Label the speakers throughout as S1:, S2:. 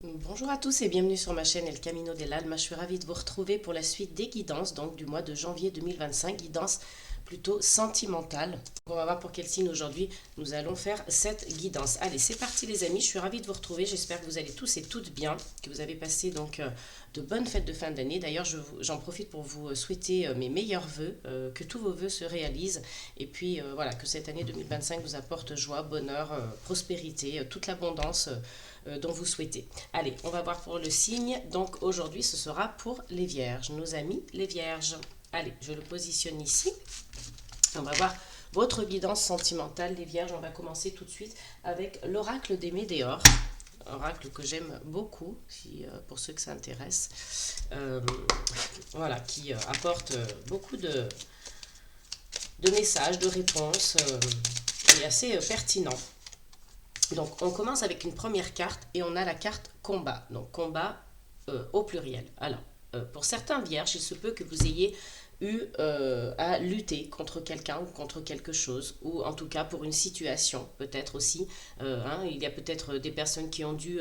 S1: Bonjour à tous et bienvenue sur ma chaîne El Camino del Alma. Je suis ravie de vous retrouver pour la suite des guidances donc du mois de janvier 2025, guidance plutôt sentimentale. On va voir pour quel signe aujourd'hui nous allons faire cette guidance. Allez, c'est parti les amis, je suis ravie de vous retrouver. J'espère que vous allez tous et toutes bien, que vous avez passé donc de bonnes fêtes de fin d'année. D'ailleurs, j'en profite pour vous souhaiter mes meilleurs vœux, que tous vos vœux se réalisent et puis voilà, que cette année 2025 vous apporte joie, bonheur, prospérité, toute l'abondance dont vous souhaitez. Allez, on va voir pour le signe. Donc aujourd'hui, ce sera pour les vierges, nos amis les vierges. Allez, je le positionne ici. On va voir votre guidance sentimentale, les vierges. On va commencer tout de suite avec l'oracle des Médéors. Oracle que j'aime beaucoup, pour ceux que ça intéresse. Voilà, qui apporte beaucoup de messages, de réponses, et assez pertinent. Donc on commence avec une première carte et on a la carte combat. Donc combat au pluriel. Alors pour certains vierges, il se peut que vous ayez eu à lutter contre quelqu'un ou contre quelque chose, ou en tout cas pour une situation peut-être aussi. Il y a peut-être des personnes qui ont dû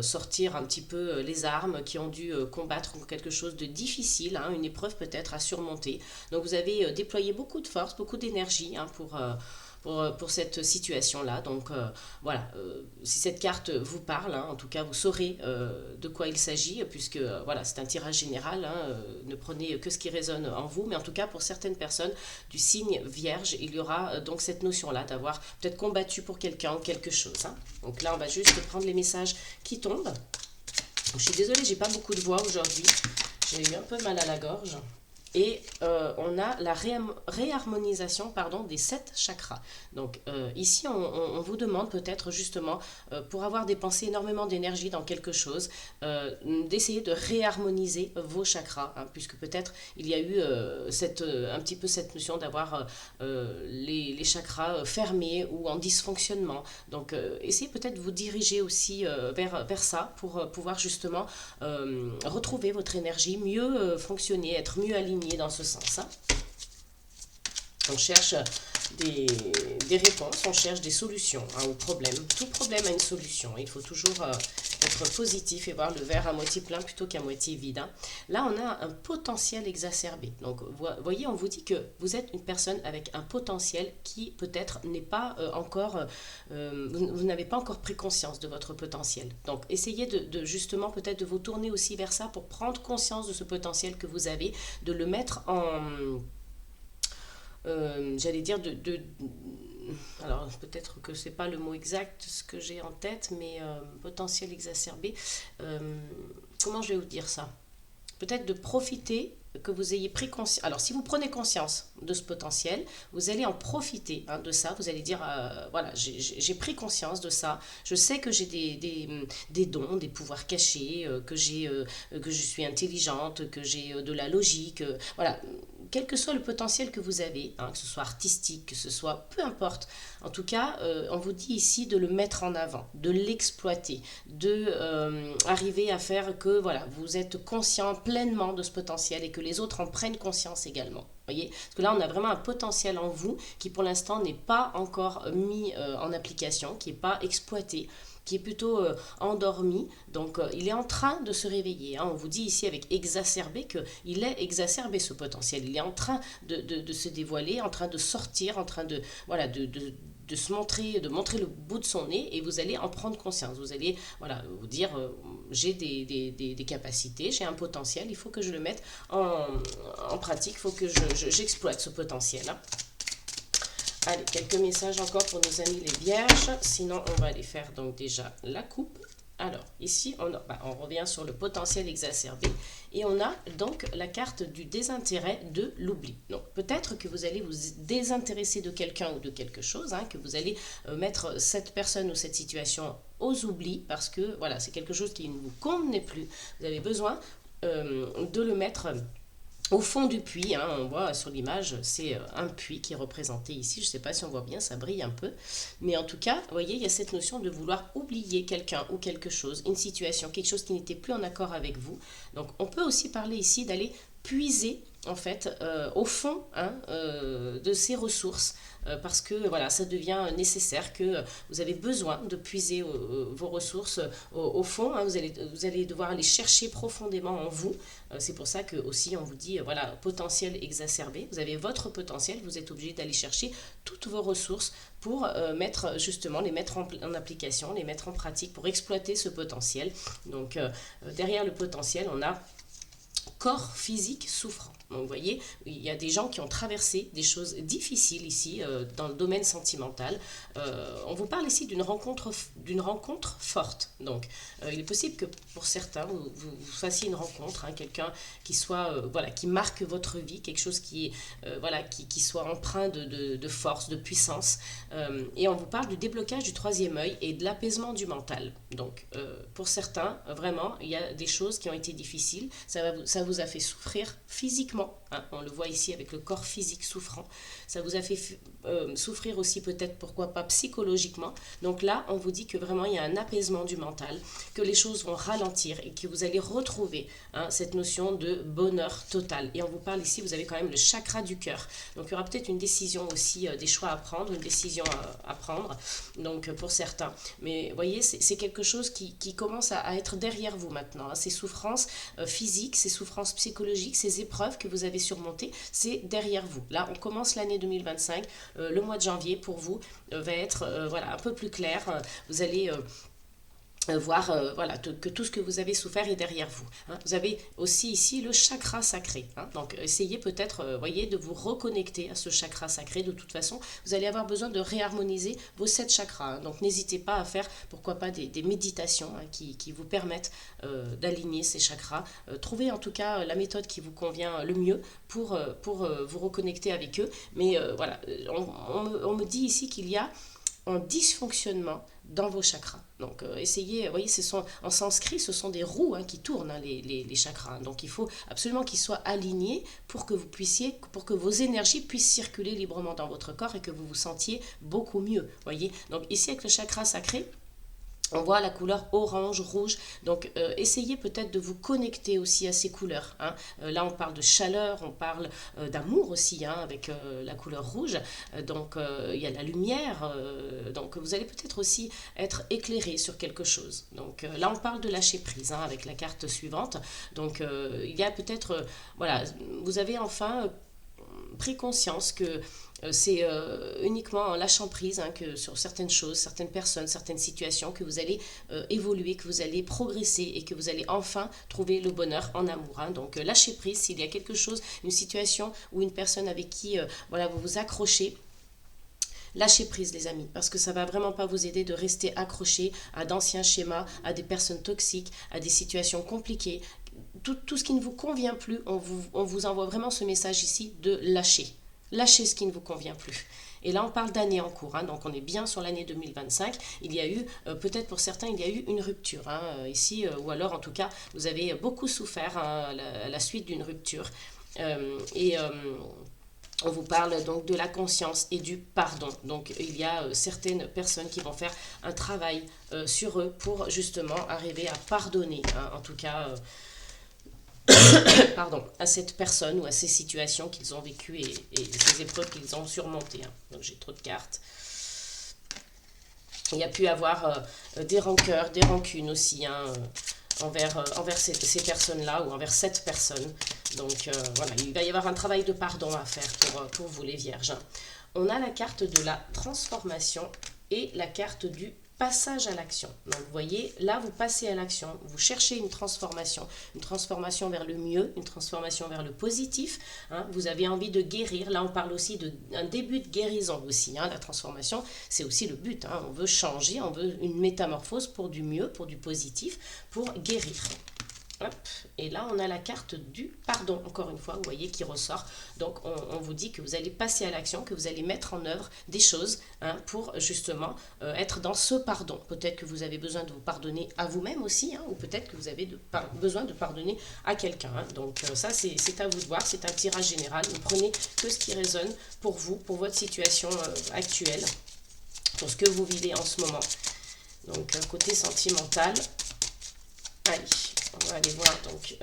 S1: sortir un petit peu les armes, qui ont dû combattre contre quelque chose de difficile, une épreuve peut-être à surmonter. Donc vous avez déployé beaucoup de force, beaucoup d'énergie pour cette situation-là. Donc voilà, si cette carte vous parle, en tout cas vous saurez de quoi il s'agit, puisque voilà, c'est un tirage général, ne prenez que ce qui résonne en vous, mais en tout cas pour certaines personnes du signe vierge, il y aura donc cette notion-là d'avoir peut-être combattu pour quelqu'un ou quelque chose. Donc là, on va juste prendre les messages qui tombent. Je suis désolée, j'ai pas beaucoup de voix aujourd'hui, j'ai eu un peu mal à la gorge. Et on a la réharmonisation des 7 chakras. Donc ici, on vous demande peut-être justement, pour avoir dépensé énormément d'énergie dans quelque chose, d'essayer de réharmoniser vos chakras, puisque peut-être il y a eu un petit peu cette notion d'avoir les chakras fermés ou en dysfonctionnement. Donc essayez peut-être de vous diriger aussi vers ça pour pouvoir justement retrouver votre énergie, mieux fonctionner, être mieux aligné dans ce sens. On cherche des réponses, on cherche des solutions aux problèmes. Tout problème a une solution. Il faut toujours être positif et voir le verre à moitié plein plutôt qu'à moitié vide. Là, on a un potentiel exacerbé. Donc, vous voyez, on vous dit que vous êtes une personne avec un potentiel qui peut-être n'est pas encore... vous n'avez pas encore pris conscience de votre potentiel. Donc, essayez de justement peut-être de vous tourner aussi vers ça pour prendre conscience de ce potentiel que vous avez, de le mettre en... j'allais dire alors peut-être que c'est pas le mot exact ce que j'ai en tête, mais potentiel exacerbé, comment je vais vous dire ça, peut-être de profiter, que vous ayez pris conscience. Alors si vous prenez conscience de ce potentiel, vous allez en profiter de ça, vous allez dire voilà, j'ai pris conscience de ça, je sais que j'ai des dons, des pouvoirs cachés, que je suis intelligente, que j'ai de la logique, voilà, quel que soit le potentiel que vous avez, que ce soit artistique, que ce soit, peu importe, en tout cas, on vous dit ici de le mettre en avant, de l'exploiter, de arriver à faire que voilà, vous êtes conscient pleinement de ce potentiel et que les autres en prennent conscience également. Voyez, parce que là, on a vraiment un potentiel en vous qui, pour l'instant, n'est pas encore mis en application, qui n'est pas exploité, qui est plutôt endormi. Donc, il est en train de se réveiller. On vous dit ici avec exacerbé qu'il est exacerbé ce potentiel. Il est en train de se dévoiler, en train de sortir, en train de, voilà, de se montrer, de montrer le bout de son nez, et vous allez en prendre conscience. Vous allez voilà, vous dire j'ai des capacités, j'ai un potentiel, il faut que je le mette en pratique, il faut que j'exploite ce potentiel. Allez, quelques messages encore pour nos amis les vierges, sinon on va aller faire donc déjà la coupe. Alors, ici, on revient sur le potentiel exacerbé et on a donc la carte du désintérêt, de l'oubli. Donc, peut-être que vous allez vous désintéresser de quelqu'un ou de quelque chose, que vous allez mettre cette personne ou cette situation aux oublis parce que, voilà, c'est quelque chose qui ne vous convenait plus. Vous avez besoin de le mettre au fond du puits. On voit sur l'image, c'est un puits qui est représenté ici. Je ne sais pas si on voit bien, ça brille un peu. Mais en tout cas, vous voyez, il y a cette notion de vouloir oublier quelqu'un ou quelque chose, une situation, quelque chose qui n'était plus en accord avec vous. Donc, on peut aussi parler ici d'aller puiser en fait, au fond hein, de ces ressources, parce que voilà, ça devient nécessaire, que vous avez besoin de puiser vos ressources au fond, hein, vous allez devoir aller chercher profondément en vous. C'est pour ça que aussi on vous dit, voilà, potentiel exacerbé, vous avez votre potentiel, vous êtes obligé d'aller chercher toutes vos ressources pour mettre justement, les mettre en application, les mettre en pratique pour exploiter ce potentiel. Donc derrière le potentiel, on a corps physique souffrant. Donc vous voyez, il y a des gens qui ont traversé des choses difficiles ici dans le domaine sentimental. On vous parle ici d'une rencontre forte. Donc il est possible que pour certains, vous fassiez une rencontre, hein, quelqu'un qui soit, voilà, qui marque votre vie, quelque chose qui est, voilà, qui soit empreint de force, de puissance. Et on vous parle du déblocage du troisième œil et de l'apaisement du mental. Donc pour certains, vraiment, il y a des choses qui ont été difficiles. Ça vous a fait souffrir physiquement. Hein, on le voit ici avec le corps physique souffrant. Ça vous a fait souffrir aussi peut-être, pourquoi pas, psychologiquement. Donc là, on vous dit que vraiment il y a un apaisement du mental, que les choses vont ralentir et que vous allez retrouver hein, cette notion de bonheur total. Et on vous parle ici, vous avez quand même le chakra du cœur. Donc il y aura peut-être une décision aussi, des choix à prendre, une décision à prendre, donc pour certains. Mais vous voyez, c'est quelque chose qui commence à être derrière vous maintenant. Hein. Ces souffrances physiques, ces souffrances psychologiques, ces épreuves que vous avez surmontées, c'est derrière vous. Là, on commence l'année 2025. Le mois de janvier, pour vous, va être voilà, un peu plus clair. Vous allez voir voilà, que tout ce que vous avez souffert est derrière vous. Hein. Vous avez aussi ici le chakra sacré. Hein. Donc essayez peut-être, voyez, de vous reconnecter à ce chakra sacré. De toute façon, vous allez avoir besoin de réharmoniser vos 7 chakras. Hein. Donc n'hésitez pas à faire, pourquoi pas, des méditations hein, qui vous permettent d'aligner ces chakras. Trouvez en tout cas la méthode qui vous convient le mieux pour vous reconnecter avec eux. Mais voilà, on me dit ici qu'il y a un dysfonctionnement dans vos chakras. Donc essayez, vous voyez, en sanskrit, ce sont des roues hein, qui tournent, hein, les chakras. Donc il faut absolument qu'ils soient alignés pour que vos énergies puissent circuler librement dans votre corps et que vous vous sentiez beaucoup mieux. Voyez. Donc ici avec le chakra sacré, on voit la couleur orange, rouge, donc essayez peut-être de vous connecter aussi à ces couleurs. Hein. Là on parle de chaleur, on parle d'amour aussi hein, avec la couleur rouge, donc il y a la lumière, donc vous allez peut-être aussi être éclairé sur quelque chose. Donc là on parle de lâcher prise hein, avec la carte suivante, donc il y a peut-être, voilà, vous avez enfin pris conscience que c'est uniquement en lâchant prise hein, que sur certaines choses, certaines personnes, certaines situations que vous allez évoluer, que vous allez progresser et que vous allez enfin trouver le bonheur en amour. Hein. Donc lâchez prise s'il y a quelque chose, une situation ou une personne avec qui voilà, vous vous accrochez. Lâchez prise les amis, parce que ça va vraiment pas vous aider de rester accroché à d'anciens schémas, à des personnes toxiques, à des situations compliquées. Tout ce qui ne vous convient plus, on vous envoie vraiment ce message ici de lâcher. Lâchez ce qui ne vous convient plus. Et là, on parle d'année en cours, hein, donc on est bien sur l'année 2025. Il y a eu, peut-être pour certains, il y a eu une rupture hein, ici, ou alors en tout cas, vous avez beaucoup souffert hein, à la suite d'une rupture. On vous parle donc de la conscience et du pardon. Donc il y a certaines personnes qui vont faire un travail sur eux pour justement arriver à pardonner, hein, en tout cas... pardon, à cette personne ou à ces situations qu'ils ont vécues et ces épreuves qu'ils ont surmontées. Hein. Donc j'ai trop de cartes. Il y a pu avoir des rancœurs, des rancunes aussi hein, envers ces personnes-là ou envers cette personne. Donc voilà, il va y avoir un travail de pardon à faire pour vous les vierges. Hein. On a la carte de la transformation et la carte du passage à l'action. Donc vous voyez, là vous passez à l'action, vous cherchez une transformation vers le mieux, une transformation vers le positif. Hein. Vous avez envie de guérir. Là on parle aussi d'un début de guérison aussi. Hein. La transformation, c'est aussi le but. Hein. On veut changer, on veut une métamorphose pour du mieux, pour du positif, pour guérir. Hop. Et là, on a la carte du pardon, encore une fois, vous voyez, qui ressort. Donc, on vous dit que vous allez passer à l'action, que vous allez mettre en œuvre des choses hein, pour justement être dans ce pardon. Peut-être que vous avez besoin de vous pardonner à vous-même aussi, hein, ou peut-être que vous avez besoin de pardonner à quelqu'un. Hein. Donc, ça, c'est à vous de voir. C'est un tirage général. Ne prenez que ce qui résonne pour vous, pour votre situation actuelle, pour ce que vous vivez en ce moment. Donc, côté sentimental, allez. On va aller voir donc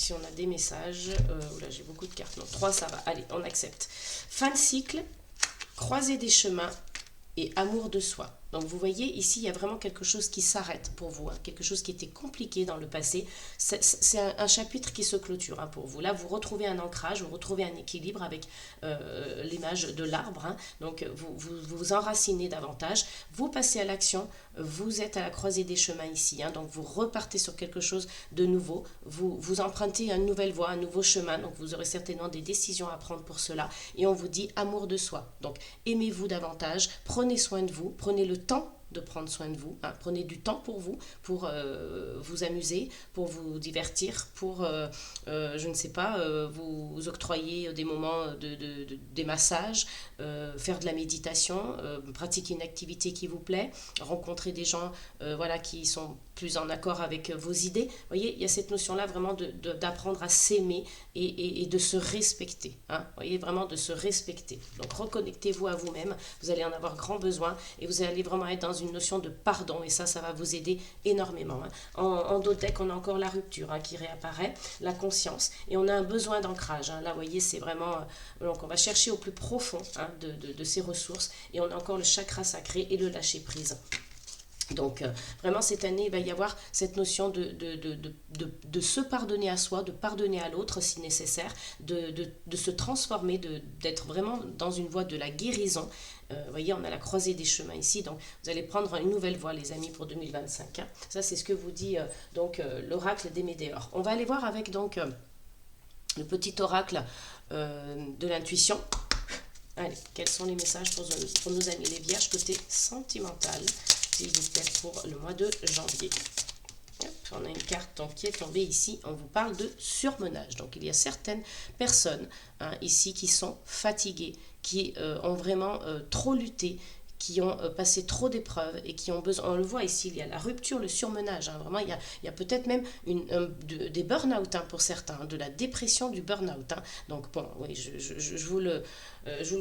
S1: si on a des messages. Oula, j'ai beaucoup de cartes. Non, 3, ça va. Allez, on accepte. Fin de cycle, croisée des chemins et amour de soi. Donc vous voyez, ici, il y a vraiment quelque chose qui s'arrête pour vous, hein, quelque chose qui était compliqué dans le passé. C'est un chapitre qui se clôture, hein, pour vous. Là, vous retrouvez un ancrage, vous retrouvez un équilibre avec l'image de l'arbre. Hein. Donc vous enracinez davantage, vous passez à l'action, vous êtes à la croisée des chemins ici. Hein, donc vous repartez sur quelque chose de nouveau, vous empruntez une nouvelle voie, un nouveau chemin. Donc vous aurez certainement des décisions à prendre pour cela. Et on vous dit amour de soi. Donc aimez-vous davantage, prenez soin de vous, prenez le temps de prendre soin de vous, hein. Prenez du temps pour vous amuser, pour vous divertir, pour, je ne sais pas, vous octroyer des moments des massages, faire de la méditation, pratiquer une activité qui vous plaît, rencontrer des gens voilà, qui sont plus en accord avec vos idées. Vous voyez, il y a cette notion-là vraiment d'apprendre à s'aimer et de se respecter. Hein. Vous voyez, vraiment de se respecter. Donc reconnectez-vous à vous-même, vous allez en avoir grand besoin et vous allez vraiment être dans une notion de pardon et ça va vous aider énormément. Hein. En dos de deck, on a encore la rupture, hein, qui réapparaît, la conscience et on a un besoin d'ancrage. Hein. Là, vous voyez, c'est vraiment... donc on va chercher au plus profond, hein, de ces ressources et on a encore le chakra sacré et le lâcher prise. Donc vraiment cette année il va y avoir cette notion de se pardonner à soi, de pardonner à l'autre si nécessaire, de se transformer, d'être vraiment dans une voie de la guérison. Vous voyez, on a la croisée des chemins ici, donc vous allez prendre une nouvelle voie les amis pour 2025. Hein. Ça c'est ce que vous dit l'oracle des Médéors. On va aller voir avec donc le petit oracle de l'intuition. Allez, quels sont les messages pour nos amis les vierges côté sentimental, s'il vous plaît, pour le mois de janvier. Hop, on a une carte donc, qui est tombée ici, on vous parle de surmenage. Donc il y a certaines personnes, hein, ici qui sont fatiguées, qui ont vraiment trop lutté, qui ont passé trop d'épreuves et qui ont besoin, on le voit ici, il y a la rupture, le surmenage, hein, vraiment il y a peut-être même des burn-out, hein, pour certains, hein, de la dépression, du burn-out. Hein. Donc bon, oui, je vous le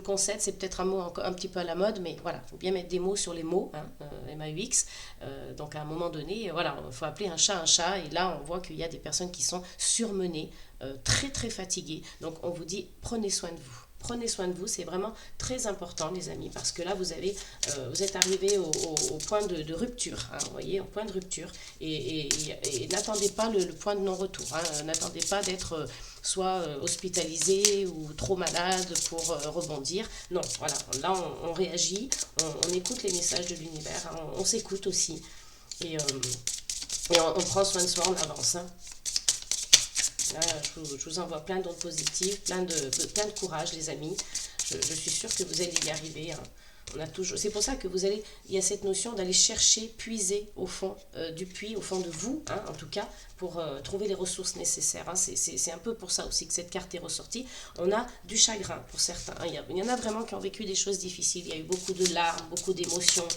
S1: concède, c'est peut-être un mot un petit peu à la mode, mais voilà, il faut bien mettre des mots sur les mots, hein, MAUX, donc à un moment donné, voilà, il faut appeler un chat, et là on voit qu'il y a des personnes qui sont surmenées, très très fatiguées, donc on vous dit, prenez soin de vous. Prenez soin de vous, c'est vraiment très important les amis, parce que là vous êtes arrivé au point de rupture, hein, vous voyez, au point de rupture, et n'attendez pas le point de non-retour, hein, n'attendez pas d'être soit hospitalisé ou trop malade pour rebondir, non, voilà, là on réagit, on écoute les messages de l'univers, hein, on s'écoute aussi, et on prend soin de soi, on avance, hein. Là, je vous envoie plein d'ondes positives, plein de courage, les amis. Je suis sûre que vous allez y arriver. Hein. C'est pour ça que il y a cette notion d'aller chercher, puiser au fond du puits, au fond de vous, hein, en tout cas, pour trouver les ressources nécessaires. Hein. C'est un peu pour ça aussi que cette carte est ressortie. On a du chagrin pour certains. Hein. Il y en a vraiment qui ont vécu des choses difficiles. Il y a eu beaucoup de larmes, beaucoup d'émotions,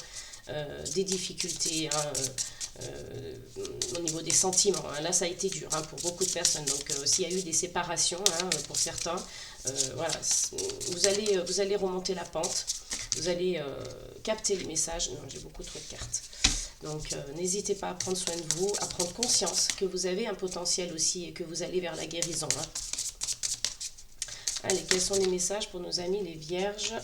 S1: des difficultés, hein, au niveau des sentiments, hein. Là ça a été dur, hein, pour beaucoup de personnes, donc s'il y a eu des séparations, hein, pour certains, voilà, vous allez remonter la pente, vous allez capter les messages. Non, j'ai beaucoup trop de cartes, donc n'hésitez pas à prendre soin de vous, à prendre conscience que vous avez un potentiel aussi et que vous allez vers la guérison, hein. Allez, quels sont les messages pour nos amis les vierges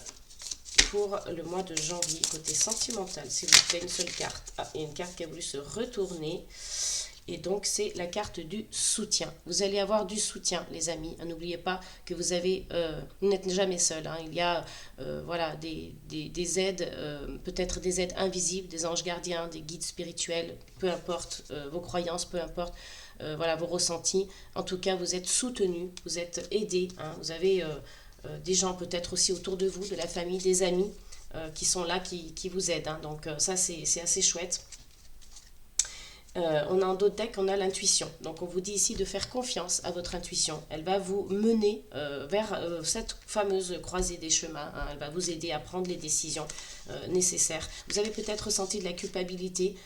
S1: pour le mois de janvier, côté sentimental, s'il vous plaît, une seule carte. Ah, il y a une carte qui a voulu se retourner. Et donc, c'est la carte du soutien. Vous allez avoir du soutien, les amis. N'oubliez pas que vous n'êtes jamais seul. Hein. Il y a voilà, des aides, peut-être des aides invisibles, des anges gardiens, des guides spirituels, peu importe vos croyances, peu importe voilà, vos ressentis. En tout cas, vous êtes soutenus, vous êtes aidés. Hein. Vous avez... des gens peut-être aussi autour de vous, de la famille, des amis qui sont là, qui vous aident. Hein. Donc ça, c'est assez chouette. On a en dos de deck, on a l'intuition. Donc on vous dit ici de faire confiance à votre intuition. Elle va vous mener vers cette fameuse croisée des chemins. Hein. Elle va vous aider à prendre les décisions nécessaires. Vous avez peut-être ressenti de la culpabilité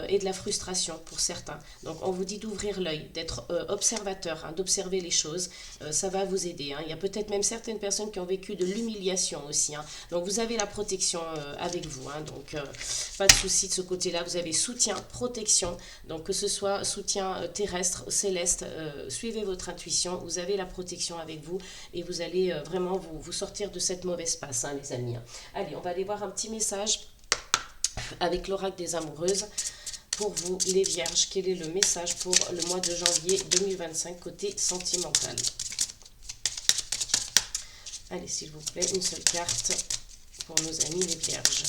S1: et de la frustration pour certains. Donc on vous dit d'ouvrir l'œil, d'être observateur, hein, d'observer les choses, ça va vous aider. Hein. Il y a peut-être même certaines personnes qui ont vécu de l'humiliation aussi. Hein. Donc vous avez la protection avec vous. Hein. Donc pas de souci de ce côté-là. Vous avez soutien, protection. Donc que ce soit soutien terrestre, céleste, suivez votre intuition. Vous avez la protection avec vous et vous allez vraiment vous sortir de cette mauvaise passe, hein, les amis. Allez, on va aller voir un petit message avec l'oracle des amoureuses. Pour vous, les vierges, quel est le message pour le mois de janvier 2025 côté sentimental? Allez, s'il vous plaît, une seule carte pour nos amis les vierges.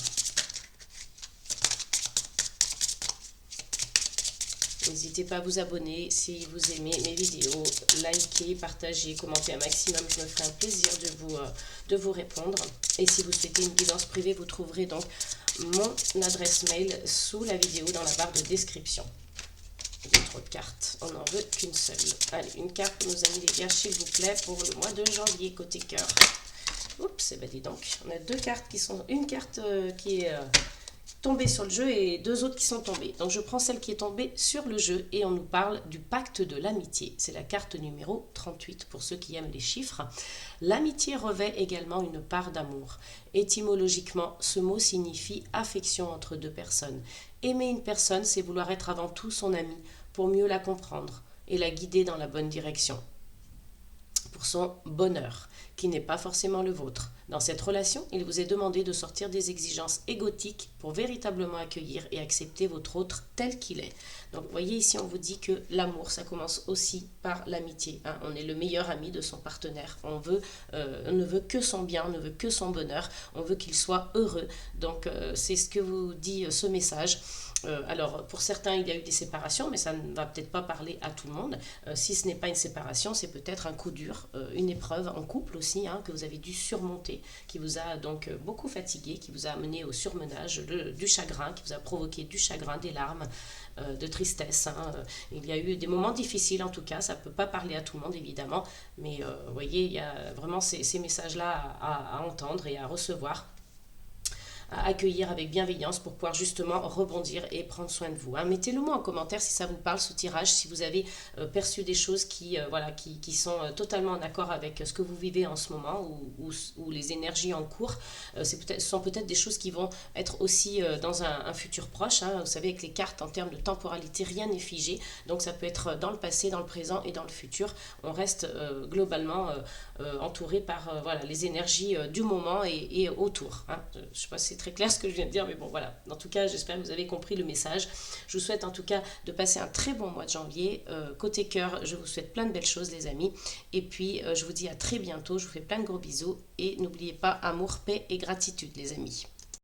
S1: N'hésitez pas à vous abonner si vous aimez mes vidéos, likez, partagez, commentez un maximum, je me ferai un plaisir de vous répondre. Et si vous souhaitez une guidance privée, vous trouverez donc mon adresse mail sous la vidéo dans la barre de description. D'autres cartes, on n'en veut qu'une seule. Allez, une carte pour nos amis les vierges, s'il vous plaît, pour le mois de janvier, côté cœur. Oups, eh ben dis donc, on a deux cartes qui sont... Une carte qui est tombée sur le jeu et deux autres qui sont tombées. Donc je prends celle qui est tombée sur le jeu et on nous parle du pacte de l'amitié. C'est la carte numéro 38 pour ceux qui aiment les chiffres. L'amitié revêt également une part d'amour. Étymologiquement, ce mot signifie affection entre deux personnes. Aimer une personne, c'est vouloir être avant tout son ami pour mieux la comprendre et la guider dans la bonne direction, pour son bonheur, qui n'est pas forcément le vôtre. Dans cette relation, il vous est demandé de sortir des exigences égotiques pour véritablement accueillir et accepter votre autre tel qu'il est. Donc, vous voyez ici, on vous dit que l'amour, ça commence aussi par l'amitié. Hein. On est le meilleur ami de son partenaire. On ne veut que son bien, on ne veut que son bonheur. On veut qu'il soit heureux. Donc, c'est ce que vous dit ce message. Alors, pour certains, il y a eu des séparations, mais ça ne va peut-être pas parler à tout le monde. Si ce n'est pas une séparation, c'est peut-être un coup dur, une épreuve en couple aussi, hein, que vous avez dû surmonter, qui vous a donc beaucoup fatigué, qui vous a amené au surmenage, du chagrin, qui vous a provoqué du chagrin, des larmes, de tristesse. Hein. Il y a eu des moments difficiles en tout cas, ça ne peut pas parler à tout le monde évidemment, mais vous voyez, il y a vraiment ces messages-là à entendre et à recevoir, à accueillir avec bienveillance pour pouvoir justement rebondir et prendre soin de vous. Hein. Mettez-le moi en commentaire si ça vous parle ce tirage, si vous avez perçu des choses qui sont totalement en accord avec ce que vous vivez en ce moment ou les énergies en cours. Ce sont peut-être des choses qui vont être aussi dans un futur proche. Hein. Vous savez, avec les cartes en termes de temporalité, rien n'est figé. Donc ça peut être dans le passé, dans le présent et dans le futur. On reste globalement entouré par les énergies du moment et autour. Hein. Je ne sais pas si c'est très clair ce que je viens de dire, mais bon voilà, en tout cas j'espère que vous avez compris le message. Je vous souhaite en tout cas de passer un très bon mois de janvier. Côté cœur, je vous souhaite plein de belles choses les amis, et puis je vous dis à très bientôt, je vous fais plein de gros bisous et n'oubliez pas amour, paix et gratitude les amis.